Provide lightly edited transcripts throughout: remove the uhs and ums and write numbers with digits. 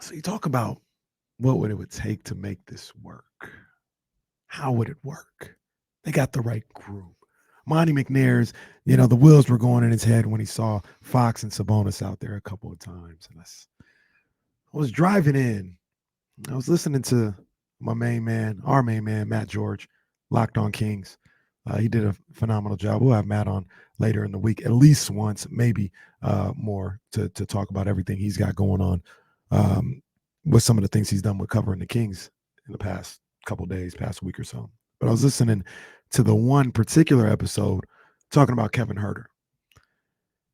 So you talk about what would it would take to make this work? How would it work? They got the right group. Monty McNair's, the wheels were going in his head when he saw Fox and Sabonis out there a couple of times. And I was driving in. I was listening to our main man, Matt George, Locked On Kings. He did a phenomenal job. We'll have Matt on later in the week, at least once, maybe more, to talk about everything he's got going on um, with some of the things he's done with covering the Kings in the past couple of days, past week or so. But I was listening to the one particular episode talking about Kevin Herter.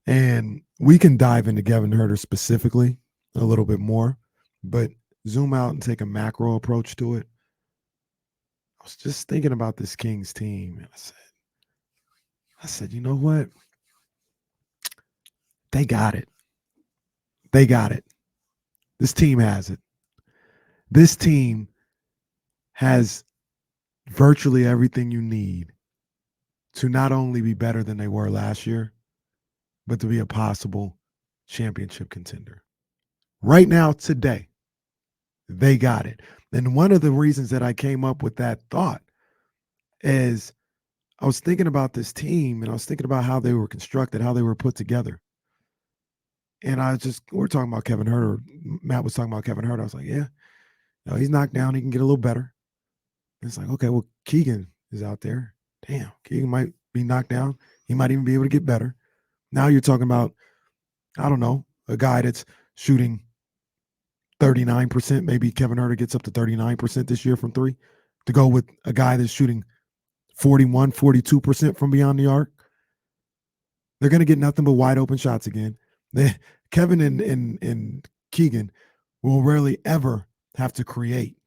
And we can dive into Kevin Herter specifically a little bit more, but zoom out and take a macro approach to it. I was just thinking about this Kings team, and I said, you know what? They got it. They got it. This team has it. This team has virtually everything you need to not only be better than they were last year, but to be a possible championship contender. Right now, today, they got it. And one of the reasons that I came up with that thought is I was thinking about this team and I was thinking about how they were constructed, how they were put together. And we're talking about Kevin Herter. Matt was talking about Kevin Herter. I was like, yeah, he's knocked down. He can get a little better. And it's like, okay, well, Keegan is out there. Damn, Keegan might be knocked down. He might even be able to get better. Now you're talking about, I don't know, a guy that's shooting 39%. Maybe Kevin Herter gets up to 39% this year from three, to go with a guy that's shooting 41, 42% from beyond the arc. They're going to get nothing but wide open shots again. Kevin and Keegan will rarely ever have to create,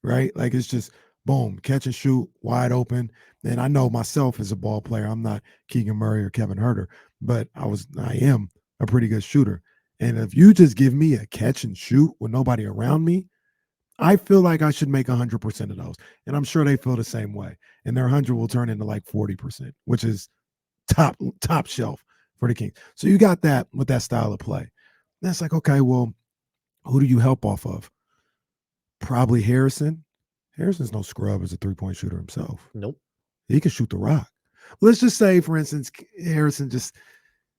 right? Like it's just boom, catch and shoot, wide open. And I know myself as a ball player, I'm not Keegan Murray or Kevin Herter, but I am a pretty good shooter. And if you just give me a catch and shoot with nobody around me, I feel like I should make 100% of those. And I'm sure they feel the same way. And their 100 will turn into like 40%, which is top shelf for the Kings. So you got that with that style of play. That's like, okay, well, who do you help off of? Probably Harrison. Harrison's no scrub as a three-point shooter himself. Nope. He can shoot the rock. Let's just say, for instance, Harrison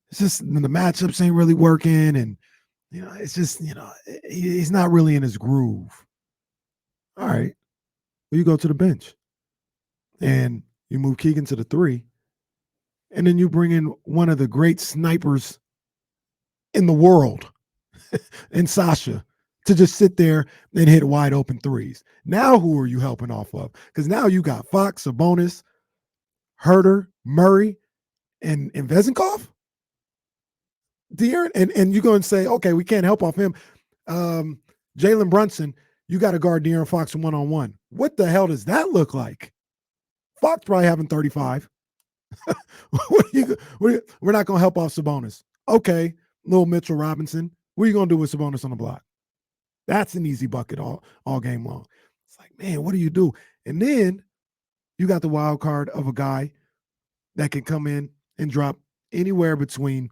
it's just the matchups ain't really working, and it's just he's not really in his groove. All right, well, you go to the bench, and you move Keegan to the three, and then you bring in one of the great snipers in the world, in Sasha, to just sit there and hit wide open threes. Now, who are you helping off of? Because now you got Fox, Sabonis, Herter, Murray, and Vezenkov. De'Aaron, and you're going to say, okay, we can't help off him. Jalen Brunson, you got to guard De'Aaron Fox one-on-one. What the hell does that look like? Fox probably having 35. We're not going to help off Sabonis. Okay, little Mitchell Robinson. What are you going to do with Sabonis on the block? That's an easy bucket all game long. It's like, man, what do you do? And then you got the wild card of a guy that can come in and drop anywhere between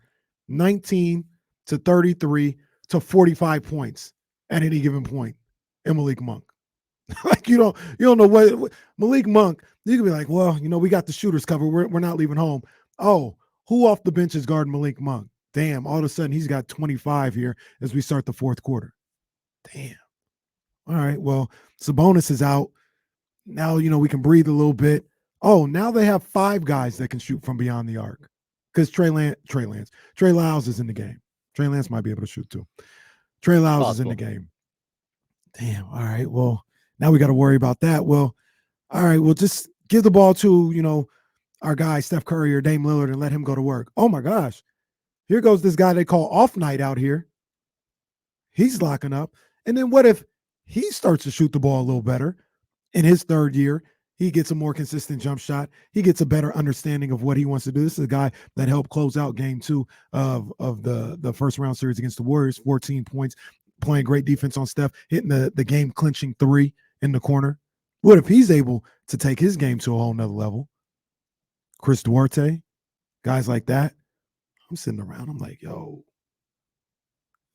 19 to 33 to 45 points at any given point in Malik Monk. Like you don't know what Malik Monk, you can be like, well, we got the shooters covered. We're not leaving home. Oh, who off the bench is guarding Malik Monk? Damn, all of a sudden he's got 25 here as we start the fourth quarter. Damn. All right, well, Sabonis is out. Now, we can breathe a little bit. Oh, now they have 5 guys that can shoot from beyond the arc. Because Trey Lyles is in the game. Trey Lance might be able to shoot too. Trey Lyles is in the game. Damn. All right. Well, now we got to worry about that. Well, all right. Well, just give the ball to, our guy, Steph Curry or Dame Lillard, and let him go to work. Oh my gosh. Here goes this guy they call off night out here. He's locking up. And then what if he starts to shoot the ball a little better in his third year? He gets a more consistent jump shot. He gets a better understanding of what he wants to do. This is a guy that helped close out game 2 of the first round series against the Warriors, 14 points, playing great defense on Steph, hitting the game clinching 3 in the corner. What if he's able to take his game to a whole nother level? Chris Duarte, guys like that. I'm sitting around. I'm like, yo,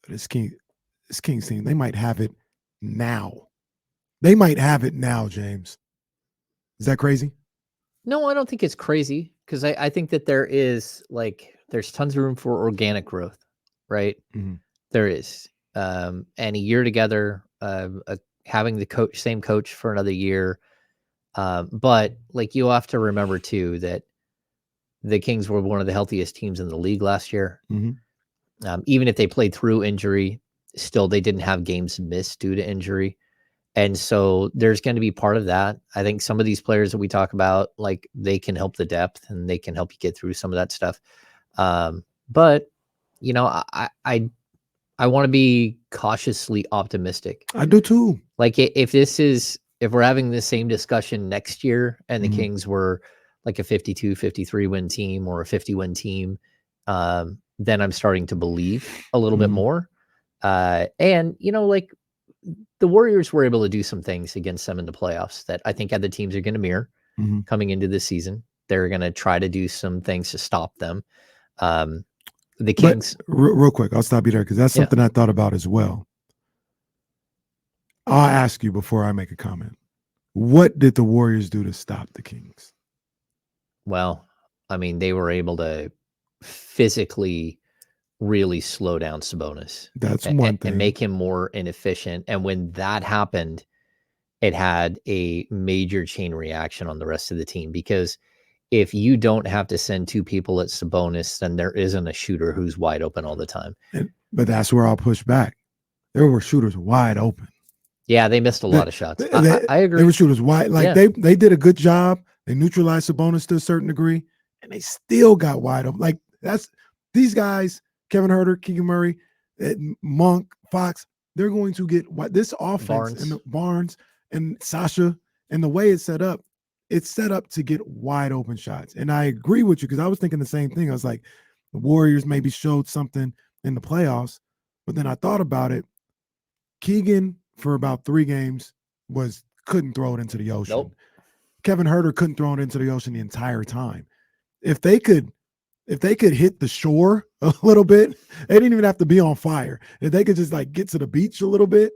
this King, this Kings team, they might have it now. They might have it now, James. Is that crazy? No, I don't think it's crazy because I think that there's tons of room for organic growth, right? Mm-hmm. There is. And a year together, having the same coach for another year. But like you have to remember too that the Kings were one of the healthiest teams in the league last year. Mm-hmm. Even if they played through injury, still they didn't have games missed due to injury. And so there's going to be part of that. I think some of these players that we talk about, like they can help the depth and they can help you get through some of that stuff. But you know, I want to be cautiously optimistic. I do too. Like if we're having the same discussion next year and the Kings were like a 52, 53 win team or a 50 win team, then I'm starting to believe a little bit more. And you know, like the Warriors were able to do some things against them in the playoffs that I think other teams are going to mirror coming into this season. They're going to try to do some things to stop them. The Kings. But real quick, I'll stop you there because that's something I thought about as well. I'll ask you before I make a comment. What did the Warriors do to stop the Kings? Well, I mean, they were able to physically really slow down Sabonis. That's one thing. And make him more inefficient. And when that happened, it had a major chain reaction on the rest of the team because if you don't have to send two people at Sabonis, then there isn't a shooter who's wide open all the time. But that's where I'll push back. There were shooters wide open. Yeah, they missed a lot of shots. I agree. There were shooters wide. Like they did a good job. They neutralized Sabonis to a certain degree, and they still got wide open. Like that's these guys, Kevin Huerter, Keegan Murray, Monk, Fox, they're going to get this offense and the Barnes and Sasha and the way it's set up to get wide open shots. And I agree with you because I was thinking the same thing. I was like, the Warriors maybe showed something in the playoffs, but then I thought about it. Keegan for about 3 games couldn't throw it into the ocean. Nope. Kevin Huerter couldn't throw it into the ocean the entire time. If they could hit the shore a little bit, they didn't even have to be on fire. If they could just like get to the beach a little bit,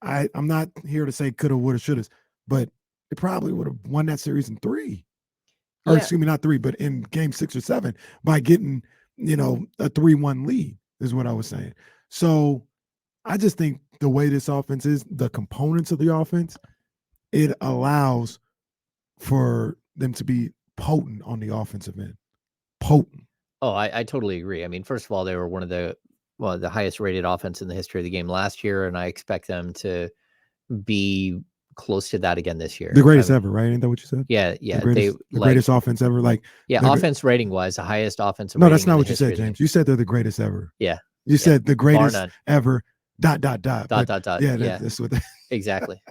I'm not here to say coulda, woulda, shoulda, but it probably would have won that series in 3. Or excuse me, not 3, but in game 6 or 7 by getting, a 3-1 lead is what I was saying. So I just think the way this offense is, the components of the offense, it allows for them to be potent on the offensive end. Potent. Oh, I totally agree. I mean, first of all, they were one of the highest rated offense in the history of the game last year, and I expect them to be close to that again this year. The greatest ever, right? Ain't that what you said? Yeah. The greatest offense ever. Offense rating wise, the highest offensive. No, that's not what you said, James. You said they're the greatest ever. Yeah. You said the greatest ever. ... Yeah, that's what. Exactly.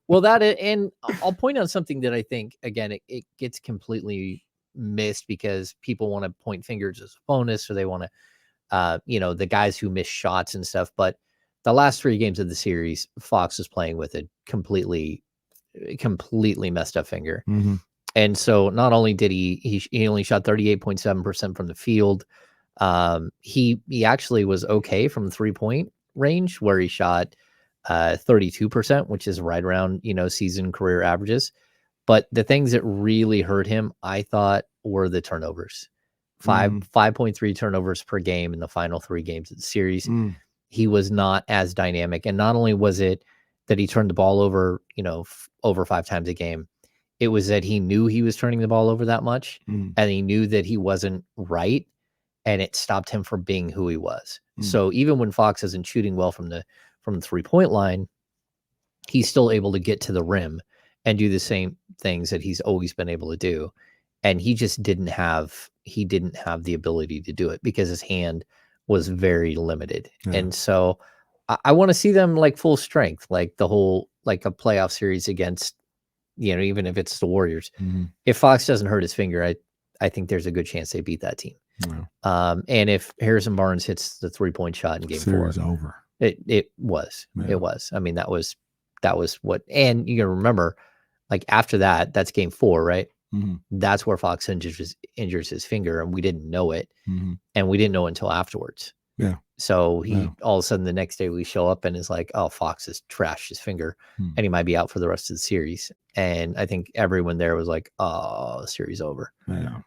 Well, and I'll point out something that I think again it gets completely missed because people want to point fingers as a bonus, or they want to, the guys who miss shots and stuff. But the last 3 games of the series, Fox was playing with a completely messed up finger. Mm-hmm. And so not only did he only shot 38.7% from the field, he actually was okay from 3-point range where he shot 32%, which is right around, season career averages. But the things that really hurt him, I thought, were the turnovers. 5.3 turnovers per game in the final 3 games of the series. He was not as dynamic. And not only was it that he turned the ball over, over 5 times a game, it was that he knew he was turning the ball over that much, and he knew that he wasn't right, and it stopped him from being who he was. So even when Fox isn't shooting well from the 3-point line, he's still able to get to the rim and do the same things that he's always been able to do. And he just didn't have the ability to do it because his hand was very limited. Yeah. And so I want to see them like full strength, like the whole, like a playoff series against, even if it's the Warriors. If Fox doesn't hurt his finger, I think there's a good chance they beat that team. Wow. And if Harrison Barnes hits the 3-point shot in game 4, series over. It was. I mean, that was what, and you gotta remember, like after that's game 4, right? That's where Fox injures his finger, and we didn't know it, and we didn't know until afterwards. Yeah. So he Yeah. all of a sudden the next day we show up and is like, oh, Fox has trashed his finger and he might be out for the rest of the series. And I think everyone there was like, oh, the series over. Yeah.